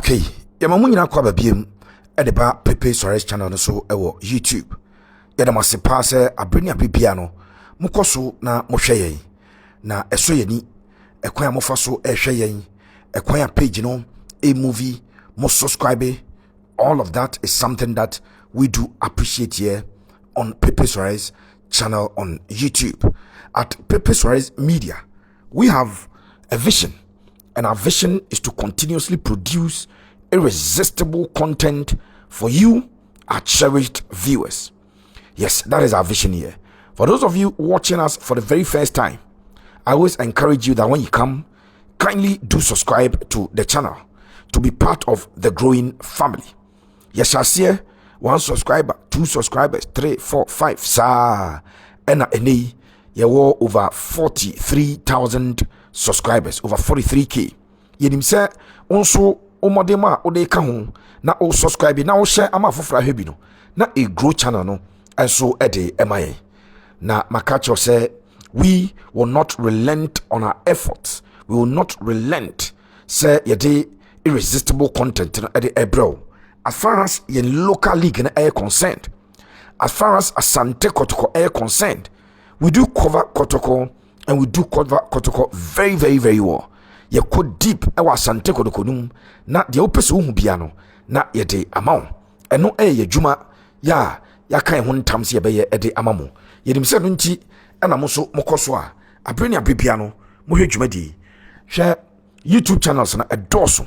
Okay, yamamu nyina kwa babiem edeba Pepe Suarez channel no so ewo YouTube. Yadama se passe abreni abibia no mukoso na mohwe yen. Na eso yeni ekwan mofa so ehwe yen. Ekwan page no a movie mo subscribe. All of that is something that we do appreciate here on Pepe Suarez channel on YouTube. At Pepe Suarez Media, we have a vision, and our vision is to continuously produce irresistible content for you, our cherished viewers. Yes, that is our vision here. For those of you watching us for the very first time, I always encourage you that when you come, kindly do subscribe to the channel to be part of the growing family. Yes, I see one subscriber, two subscribers, 3, 4, 5, sir. And you were over 43,000 subscribers, over 43k. Yedim say also omodema odeka ho na o subscribe na o share ama fofra hwebi no na a grow channel no enso ede emaye na makacho say we will not relent on our efforts. We will not relent say yede irresistible content no ede ebro. As far as your local league na air concerned, as far as Asante Kotoko air concerned, we do cover Kotoko, and we do cover Kotoko very, very, very well. You go deep ewa Asante Kotoko num na the opese wo bia no na ye de Amoah eno ye dwuma ya kan ho ntam se ye be ye de amamo ye dim se no nti na mo so mokoso a abreni abibia no mo hwe dwuma di hwe YouTube channels na edoso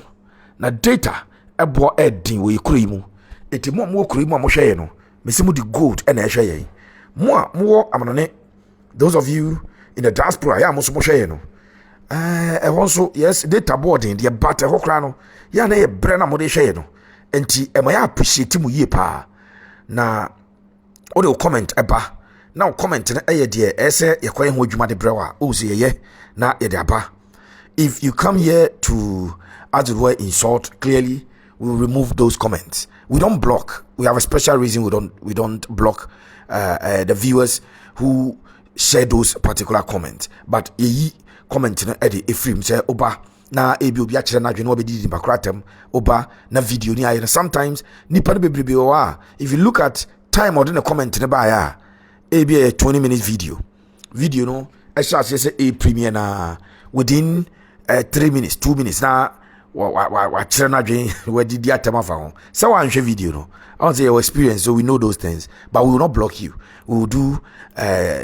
na data ebo edin we kuro mu eti mo kuro mu a mo hwe ye no mesi mu di gold na hwe ye mo amanone. Those of you in the diaspora ya mo so mo hwe ye no also yes data boarding the but hokra no ya na ye bre na mo de hwe ye no enti e ma ya appreciate mu ye pa na o de comment eba na o comment na ye de ese ye kwan ho adwuma de bre wa o se ye na ye de aba. If you come here to as it were insult, clearly we will remove those comments. We don't block. We have a special reason we don't block the viewers who share those particular comments. But ye comment na edi efrim say oba na ebi obi a kire na dwene obedi di bakratem oba na video ni aye. Sometimes nipa no bebrebe wa if you look at time or the comment na ba ya ebi a 20 minutes video no I shall say a premiere na within 3 minutes 2 minutes na wa kire na dwene we di atema fa ho say wan hwe video no I want to say your experience, so we know those things, but we will not block you. We will do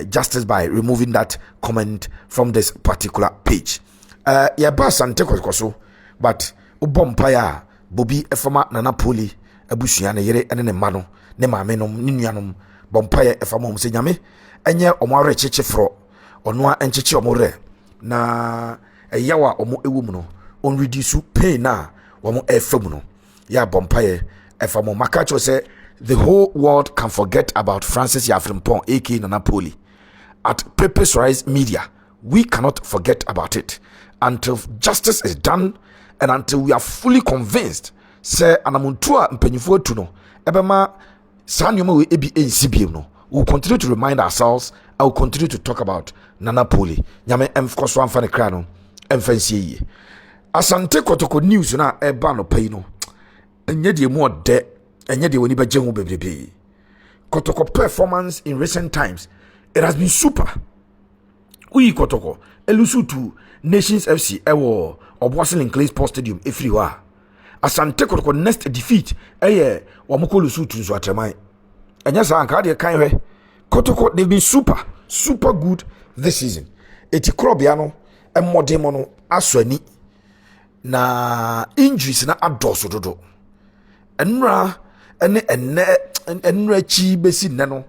justice by removing that comment from this particular page. Yeah, Asante Kotoko, but Ubompaya, Bobby, Efama, Nana Poli, Abusiana, Yere, and Mano, Nemamenum, Ninianum, Bompaya, Efamom, Senyame, and ya Omare Chechefro, Onwa and Chechomore, na a yawa omo ewumuno, on reduce pay na, Wamo Efemuno, ya Bompaya. Efamo Makacho said the whole world can forget about Francis Yafrimpong, aka Nana Poli. At Pepe Suarez Media, we cannot forget about it until justice is done and until we are fully convinced. Say anamuntua mpenyifo tuno ebema sanyoma we ebi ensibiem no. We will continue to remind ourselves. I will continue to talk about Nana Poli. Nyame emfkoso amfane kra no emfansie yi. Asante Kotoko news na eba no pay no. Enye de mo de enye de woni beje ho bebrebe. Kotoko performance in recent times, it has been super. Uyi Kotoko elusu to Nations FC ewo Obwasin Clay Sports Stadium efriwa. Asante Kotoko next defeat eye wamoko lusu to nso atremai. Enya sa anka de kan hwe. Kotoko they've been super good this season. Eti krobia no emodemo no aswani na injuries na adoso dodo. Enra chi besi neno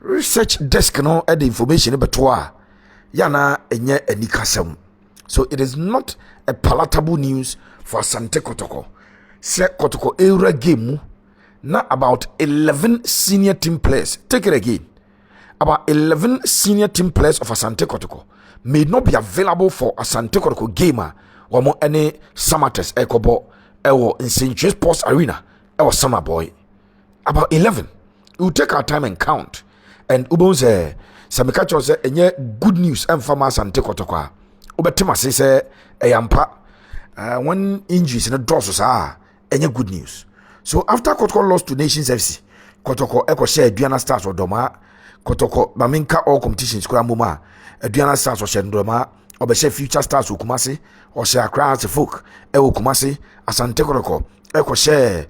research desk no the information betoa yana enye anikasem. So it is not a palatable news for Asante Kotoko. Se Kotoko era game na about 11 senior team players. Take it again. About 11 senior team players of Asante Kotoko may not be available for Asante Kotoko gamer wamo any Samates Ekobo ewo in St. James Sports Arena. Our summer boy, about 11. We will take our time and count. And Ubon say, Samikacho say, and yet good news and farmers and take Kotoko. Ubetima say, a yampa, when injuries in the doors are any good news. So after Kotoko lost to Nations FC, Kotoko Eko share Aduana Stars or Doma, Kotoko Maminka all competitions kura muma, Aduana Stars or Shendoma, or be Future Stars or Kumasi, or share Crowns folk, Ewo Kumasi, Asante Kotoko, Eko share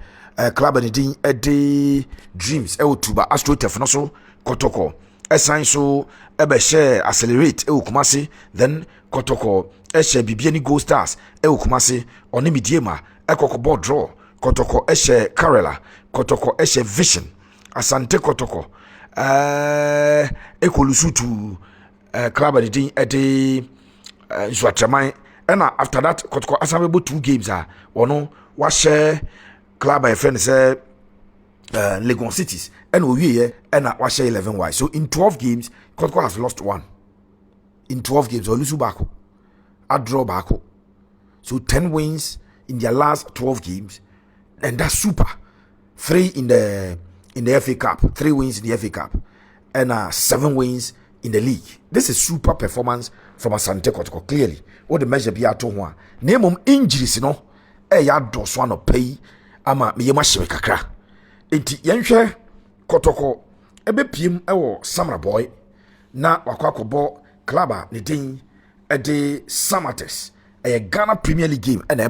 club and Eddie Dreams, Ewo Tuba, Astro Tefnoso, Kotoko, Esign so Ebe share Accelerate, Ewo Kumasi, then Kotoko, Eshe Bibiani Go Stars, Ewo Kumasi, Onimi Diema, Eko board draw. Kotoko eshe Karela, Kotoko eshe Vision, Asante Kotoko, Ekolusutu, club edi Nsuatramai, and after that Kotoko asamebo 2 games ono washe club a friend say Legon Cities, and we and washe 11 so in 12 games Kotoko has lost 1. In 12 games olusu bako, a draw bako, so 10 wins in their last 12 games. And that's super. 3 in the FA Cup, 3 wins in the FA Cup, and 7 wins in the league. This is super performance from Asante Kotoko. Clearly, what the measure be at one. Name injuries, ya dos one pay ama me yema shwe kakra. Enti yenhwe Kotoko ebe piem ewo Samra boy na wakwakobo club ne din ede Samates. A Ghana Premier League game and a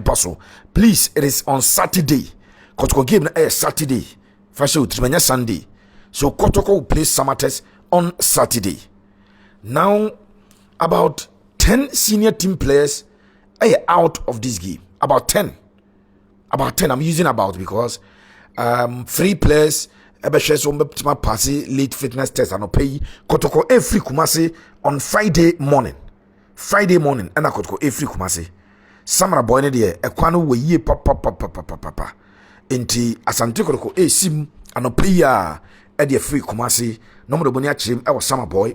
please, it is on Saturday. Kotoko game na Saturday. Fashion Trimania Sunday. So Kotoko will play Samates on Saturday. Now, about 10 senior team players are out of this game. About 10. I'm using about because 3 players pass late fitness test and pay Kotoko every Kumasi on Friday morning, and I could go every Kumasi. Samara boy ne ekwano we ye papa. Enti Asante Kotoko sim anopeya e de free Kumasi. No mo boni achim e was Samara boy.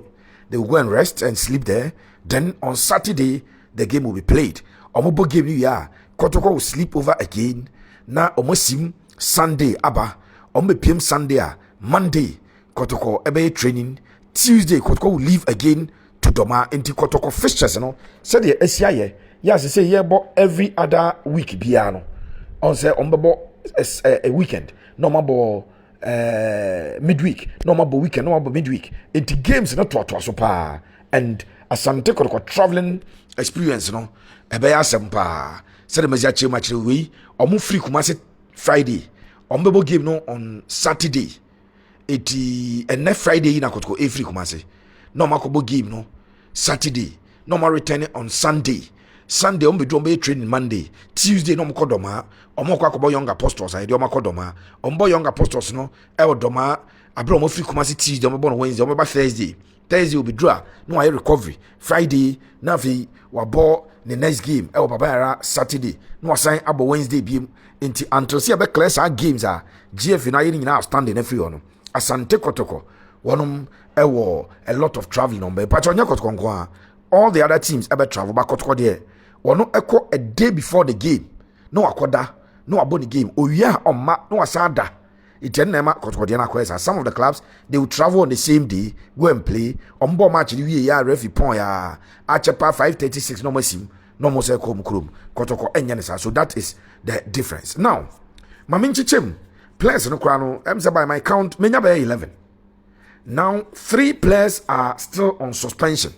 They will go and rest and sleep there. Then on Saturday the game will be played. Omobo game ya Kotoko will sleep over again. Na omosim Sunday aba. Ombe PM Sunday Monday Kotoko ebe training. Tuesday Kotoko will leave again to Doma. Enti Kotoko fixtures said the SCIA. Yes, say yeah, but every other week piano. On say on a weekend. No more midweek. No more weekend. No more midweek. Into games not to so pa. And Asante Kotoko traveling experience, Ebaya sempa. Said the Maziachi match we or move free Kumasi Friday. On game no on Saturday. And next Friday na Kotoko free Kumasi. No makobo game no Saturday. No more returning on Sunday. Sunday on be training Monday. Tuesday no mko doma. Omo kwa kobo young apostles I do mako doma. Ombo young apostles no e doma. Abro mo free Kumasi Tuesday omo bon Wednesday omo ba Thursday. Thursday will be draw. No I recovery. Friday na fi wabo the next game e baba era Saturday. No assign abo Wednesday biem into until see be clear our games are GF na yin na standing every one. Asante Kotoko. One a lot of traveling on but Patronya Kotoko. All the other teams ever travel back Kotoko there. No echo a day before the game. No akoda, no abon the game. Oh yeah, on ma no asada. Some of the clubs they will travel on the same day, go and play. On board match, referee point Achepa 5:36 no more sim, no more say krom Kotoko enyanisa. So that is the difference. Now, Maminchi Chim players no krano. By my count, menya by 11. Now 3 players are still on suspension.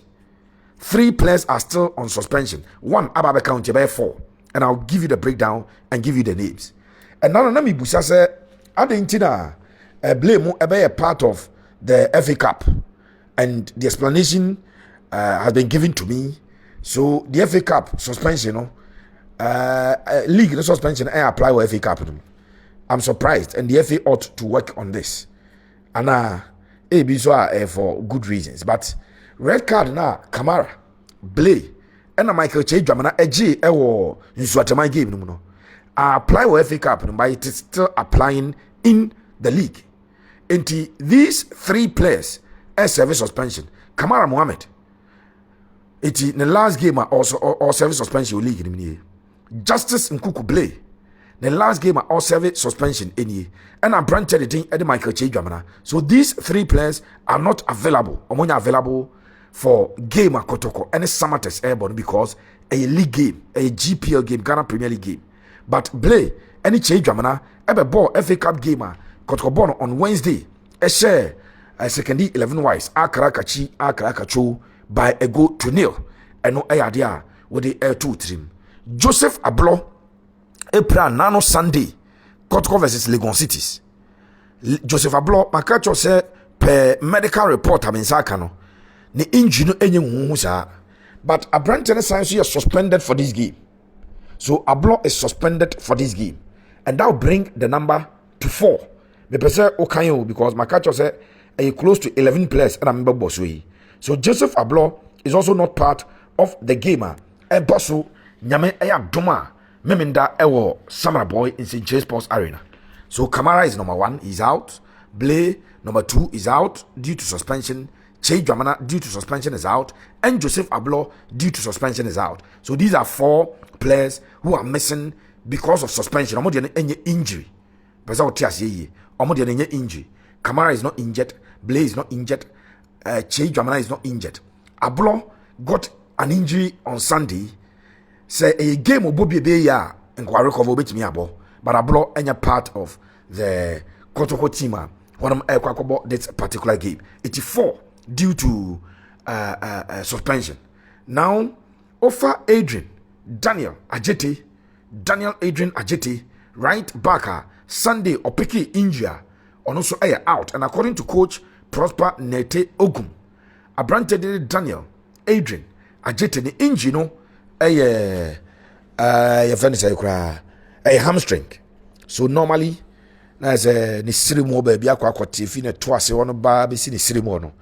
3 players are still on suspension. 1 Ababe County by 4. And I'll give you the breakdown and give you the names. And now let me busa say Adjetey Blay mo a part of the FA Cup. And the explanation has been given to me. So the FA Cup suspension, league no suspension I apply with FA Cup. I'm surprised and the FA ought to work on this. And for good reasons. But red card na Camara, Blay, and Michael Kyie Adjetey ewo Nsuatramai game no. I apply with FA Cup, but it is still applying in the league. And these 3 players service suspension. Camara Mohammed. It in the last game also all service suspension league in Justice Nkuku Blay. The last game all service suspension in and I branted it in Michael Kyie. So these 3 players are not available. Omonya available for game at Kotoko and Samates Airborne because a league game, a GPL game, Ghana Premier League game. But Blay any Kyie Dwamana ebe ball FA Cup game Kotoko born on Wednesday share second 11 wise Akrakacho by a goal to nil eno ayade with the air 2 trim Joseph Ablor April nano Sunday Kotoko versus Legon Cities. Joseph Ablor makacho say per medical report aminsaka no ne injury no enye huhu sa but Abrante science is suspended for this game. So Ablor is suspended for this game and that will bring the number to 4. Me pese okayo because makacho say a close to 11 players and member bossui. So Joseph Ablor is also not part of the game. E bosso nyame doma memenda ewo Camara boy in St. James Sports Arena. So Camara is number 1, he's out. Blay number 2 is out due to suspension. Kyie Dwamana due to suspension is out, and Joseph Ablor due to suspension is out. So these are 4 players who are missing because of suspension. Omo de any injury. Pesa otias ye. Omo de any injury. Camara is not injured. Blay is not injured. Kyie Dwamana is not injured. Ablor got an injury on Sunday. Say a game of Bobby Beya and recover bit me abo. But Ablor any part of the Kotoko team when I'm about this particular game. 84 due to suspension. Now offer Daniel Adjetey right backer Sunday opiki injury on also out, and according to coach Prosper Nete Ogum Abrante Daniel Adjetey the injury no a hamstring. So normally as a ni sirimo baby akwa tifi ne to ase wono ba be si ni sirimo no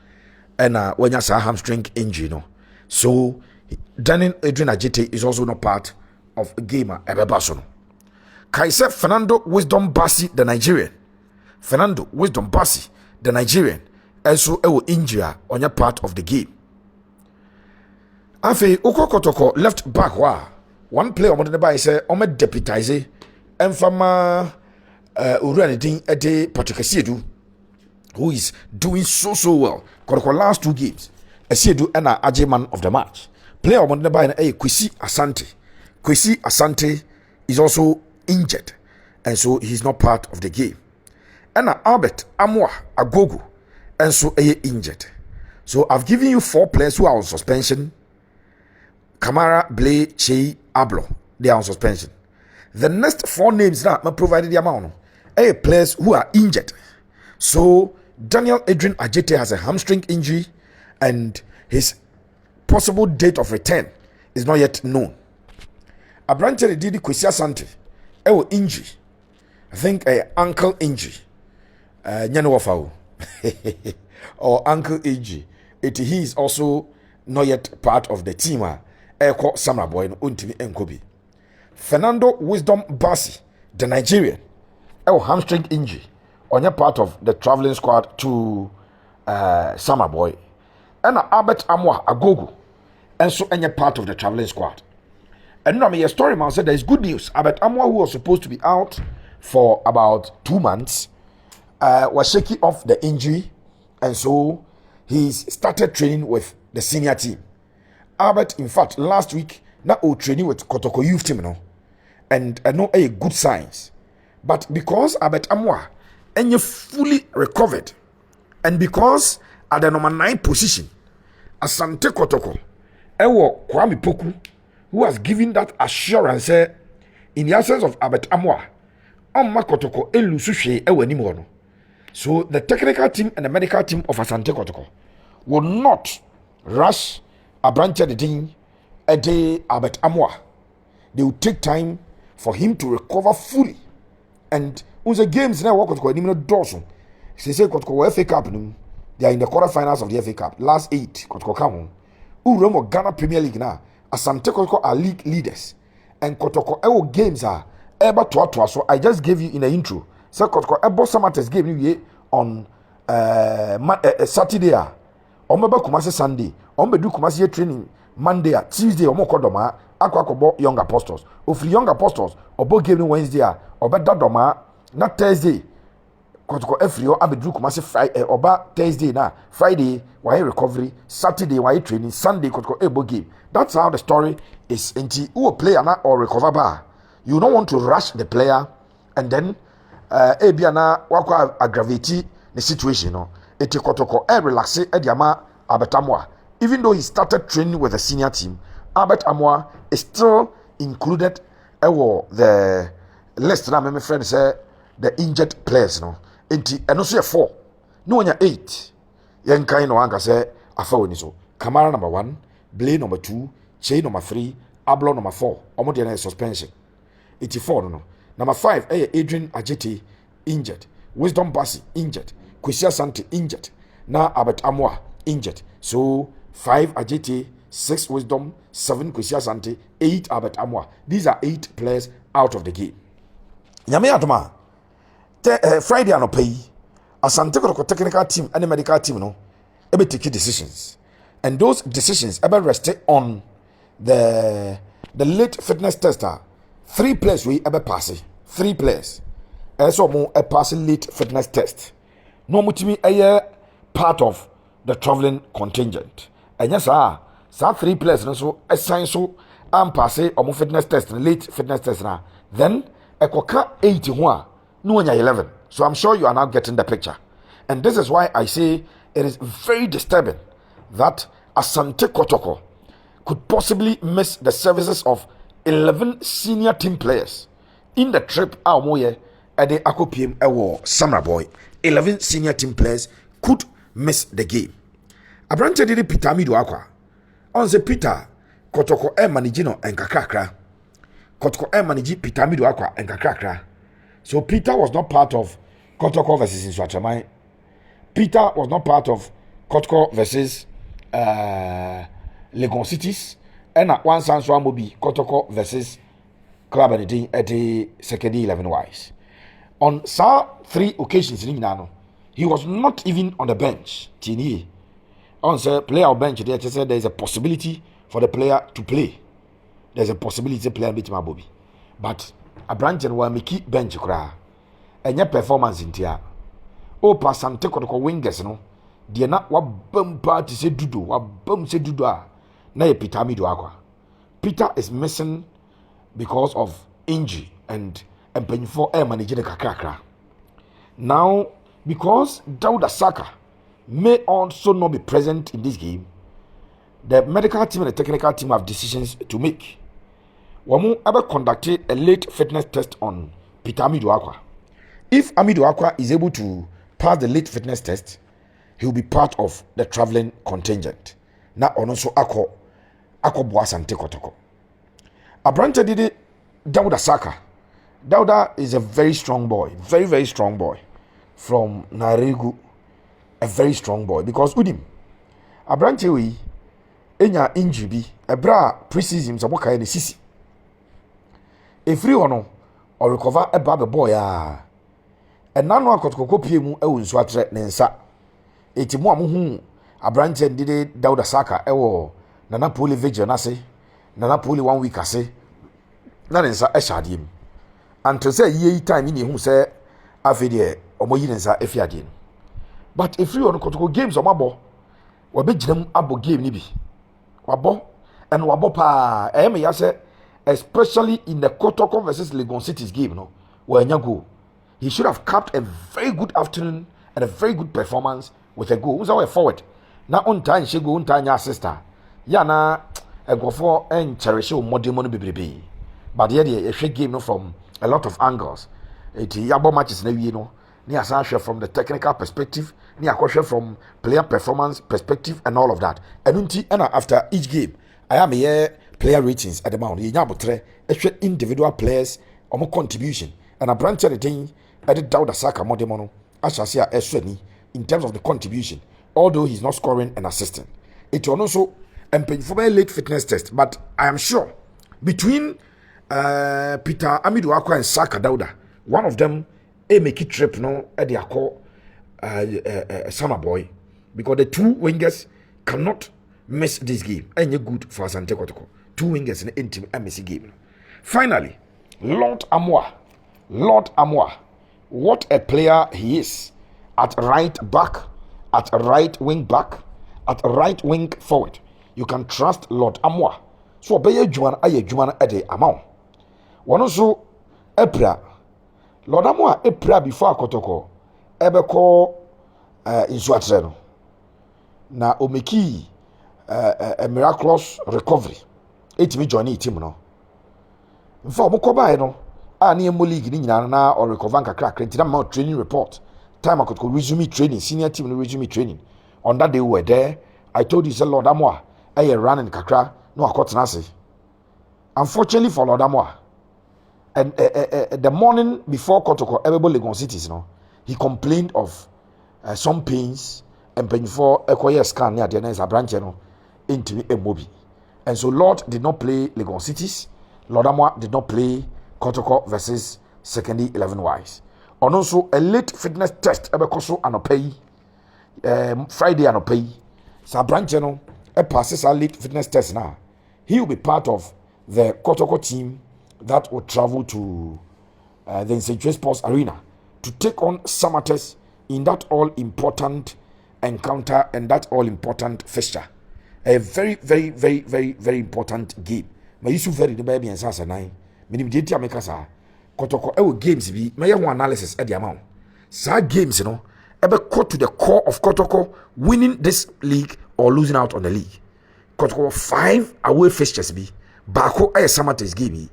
and when you say hamstring injury no. So Daniel Adjetey is also not part of a gamer ebebaso. Kyie Fernando Wisdom Bassi the Nigerian. Fernando Wisdom Bassi the Nigerian also injury on your part of the game. Afe Kotoko left back one player on the by say ome deputize Enfama Uranidin Ede Patrikasiedu, who is doing so well. Kotoko last 2 games. Asiedu and Aje man of the match. Player on the by Kwesi Asante. Kwesi Asante is also injured, and so he's not part of the game. And Albert Amoah Agogo, and so injured. So I've given you 4 players who are on suspension. Camara, Blay, Kyie, Ablor, they are on suspension. The next 4 names that I provided the amount of players who are injured. So Daniel Adjetey has a hamstring injury, and his possible date of return is not yet known. Abrante did Kwesi Asante, injury. I think a ankle injury. Or ankle injury. He is also not yet part of the team. Camara boy untimi enkobi. Fernando Wisdom Bassi, the Nigerian, hamstring injury, on your part of the traveling squad to Camara boy. And Albert Amoah Agogo, and so any part of the traveling squad. And now your story man said there is good news. Albert Amoah, who was supposed to be out for about 2 months, was shaking off the injury, and so he's started training with the senior team. Albert, in fact, last week, now training with Kotoko youth team, and I know a good signs. But because Albert Amoah and you fully recovered, and because at the number 9 position, Asante Kotoko, Kwame Poku, who has given that assurance in the absence of Albert Amoah, Kotoko elusushe ewenimono. So the technical team and the medical team of Asante Kotoko will not rush Abrante the thing a day Albert Amoah. They will take time for him to recover fully. And when the games now work with Kotoko Dawson, they say Kotoko FA Cup, they are in the quarterfinals of the FA Cup. Last 8 Kotoko come home. Uremo Ghana Premier League now. Asante Kotoko are league leaders, and Kotoko games are ever to. So I just gave you in the intro. So Kotoko Samates game on Saturday. Omeba Kumasi Sunday. Ombedu Kumasi training Monday, Tuesday. Omokodoma Akwakobo Young Apostles. Ofri Young Apostles Obo game Wednesday. Obeda Doma na Thursday. Kotoko Efrio Abedu Kumasi Friday. Oba Thursday na Friday. Why recovery? Saturday why training? Sunday Kotoko Ebo game. That's how the story is. Who a player or recover bar. You don't want to rush the player and then ebiana wakwa aggravate the situation no eti Kotoko relax Ediama Albert Amoah. Even though he started training with the senior team, Albert Amoah is still included the list na my friend say the injured players no enti eno so 4 no onya 8 yen kan no anka say afa woni so Camara number 1, Blay number 2, Kyie number 3, Ablor number 4 omo de na suspension enti 4 no number 5 Adjetey injured, Wisdom Bassi injured, Asante injured, now Albert Amoah injured. So 5 Adjetey, 6 Wisdom, 7 Asante, 8 Albert Amoah. These are 8 players out of the game. Nyame adoma. Friday ano pay. Asante Kotoko technical team and the medical team no ebe take decisions. And those decisions ebe rest on the late fitness tester. 3 players we ebe pass. 3 players. So mo a pass late fitness test. No mutimi a part of the traveling contingent. And yes, some 3 players so assign so am pass or fitness test, late fitness test now. Then a coca 81, no 11. So I'm sure you are now getting the picture. And this is why I say it is very disturbing that Asante Kotoko could possibly miss the services of 11 senior team players in the trip Amoah at the Akopiem Ewo Summer Boy. 11 senior team players could miss the game. Abrante did Peter Mido Aqua. On the Peter Kotoko managino and Kakakra. Kotoko manage Peter Mido Aqua and Kakakra. So Peter was not part of Kotoko versus Inswachamai. Peter was not part of Kotoko versus Legon Cities. And at one Sanswa Mobi Kotoko versus Club and the second 11 wise. On 3 occasions in Nano, he was not even on the bench. Tini on the player bench, they said there is a possibility for the player to play. There's a possibility the player beat my Bobby. But a branch and will make bench cry. And your performance in Tia. Oh, Asante Kotoko wingers, no. They not what bum party say dudu, what bum say dudu. Na Peter Mido Aqua. Peter is missing because of injury and painful air managing the kakakra. Now, because Dauda Saka may also not be present in this game, the medical team and the technical team have decisions to make. Wamu ever conducted a late fitness test on Peter Mido Aqua. If Amido Aqua is able to pass the late fitness test, he will be part of the traveling contingent. Now, also Ako Asante Kotoko. Abrante did it. Dauda Saka. Dauda is a very strong boy, very, very strong boy from Naregu. A very strong boy because Udim Abrante we enya injury bi ebra preseason so boka ne sisi e free ono or recover eba be boy a enano akotoko pie mu ewo nsu atre ne nsa etimu amuhu Abrante ndide Dauda Saka ewo na Napoli vigil na se na Napoli 1 week ase na ne nsa e hyade mu until say ye time ni hu say afede omoyi ne nsa efiade. But if you want to go games on my ball, we be jam abo game ni bi. Wabo and wabo pa. Especially in the Kotoko versus Legon Cities game, no, where go. He should have capped a very good afternoon and a very good performance with a goal. Who's our forward? Now on time she go on time your sister. Ya na a go for and cherish your more demon baby. But yeah, a game no from a lot of angles. It yabo matches na you know. Ni asan from the technical perspective, ni akwhwe from player performance perspective and all of that. And after each game, I am here player ratings at the mount. You nyabotre ehwe individual players omo contribution. And a branch of the thing edit down the Saka modemono ashasia esweni in terms of the contribution. Although he's not scoring and assisting. It will also for a late fitness test, but I am sure between Peter Amido Aqua and Saka Dauda, one of them make it trip no at their call Summer Boy because the 2 wingers cannot miss this game. And you're good for Asante Kotoko. 2 wingers in the intimate MSC game. Finally, Lord Amoah. What a player he is at right back, at right wing back, at right wing forward. You can trust Lord Amoah. So, be a Juan at the amount. One also, Epra. Lord Amoah e pra before Kotoko ebe ko insuatre no na omeki a miraculous recovery etimi join team no mfa omko bae no a na emo league ni nyina na or recover kakra ntina ma training report time Kotoko resume training senior team no resume training on that day we were there. I told you say Lord Amoah running kakra no akotena ase. Unfortunately for Lord Amoah, and the morning before Kotoko everybody Legon cities no he complained of some pains and before Ekoye scan near the next branch no into a movie. And so Lord did not play Legon cities. Lord Amoah did not play Kotoko versus secondary 11 wise. And also a late fitness test ebekoso anopay Friday anopay. So branch no passes a late fitness test now. He will be part of the Kotoko team that will travel to the Asante Sports Arena to take on Samates in that all-important encounter and that all-important fixture. A very, very, very, very, very important game. My issue very the baby and Sasa nine. Meaning Adjetey make us Kotoko games be my one analysis at the amount. Sa games, you know, ever cut to the core of Kotoko winning this league or losing out on the league. Kotoko 5 away fixtures be. Bako Samates game.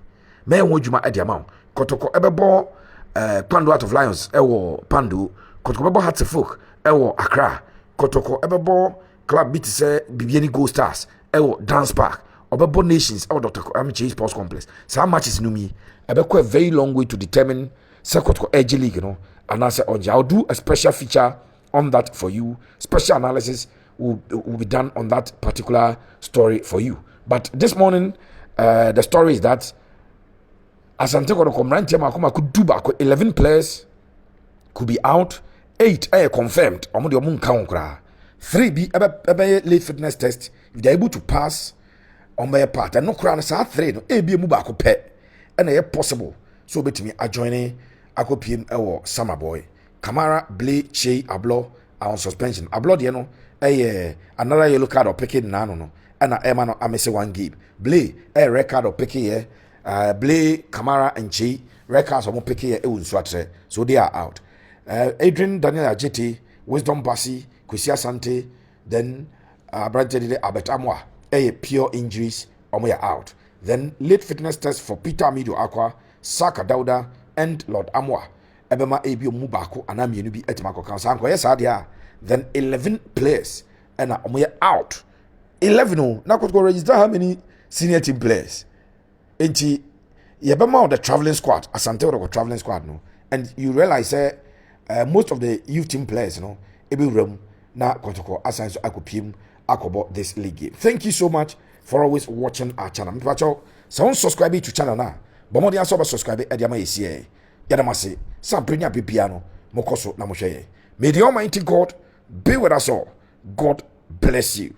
May won juma at the amount. Kotoko ebebo Pando out of Lions ewo Pando. Kotoko ebebo Hatzefolk ewo Accra. Kotoko ebebo club beat say Bibiani Gold Stars ewo Dance Park. Obebo Nations ewo Dr. Amiche Sports Complex. Some matches numi ebeko a very long way to determine say Kotoko Edge League, you know. And I say I'll do a special feature on that for you. Special analysis will be done on that particular story for you. But this morning the story is that Asante could do back 11 players could be out, 8 are confirmed. 3 be late fitness test. If they're able to pass on my part, and no crown is 3 no be mubako pet and they possible. So bet me adjoining Ako PM Summer Boy, Camara, Blay, Kyie, Ablor are on suspension. Ablor, you know, another yellow card or picking no. And I may say 1 game. Blay, a record or picking Blay, Camara, and Kyie, records of picking so they are out. Adrian Daniel Adjetey, Wisdom Bassi, Asante, then Adjetey Amoah, pure injuries, we are out. Then late fitness test for Peter Amido Aqua, Saka Dauda, and Lord Amoah. Ebema Ebio Mubako, and I'm be at Marco Kansanko. Yes, then 11 players, and we are out. 11 no, now could go register how many senior team players. Enti yebema the traveling squad, Asante or traveling squad no. And you realize most of the youth team players, you know, ebi room na Kotoko Asante akopim akobo this league game. Thank you so much for always watching our channel. Mpacho, so subscribe to channel na. Bomo dia so subscribe e dia ma yesi Yadamase, some prenya piano, mokoso na mosheye. May the Almighty God be with us all. God bless you.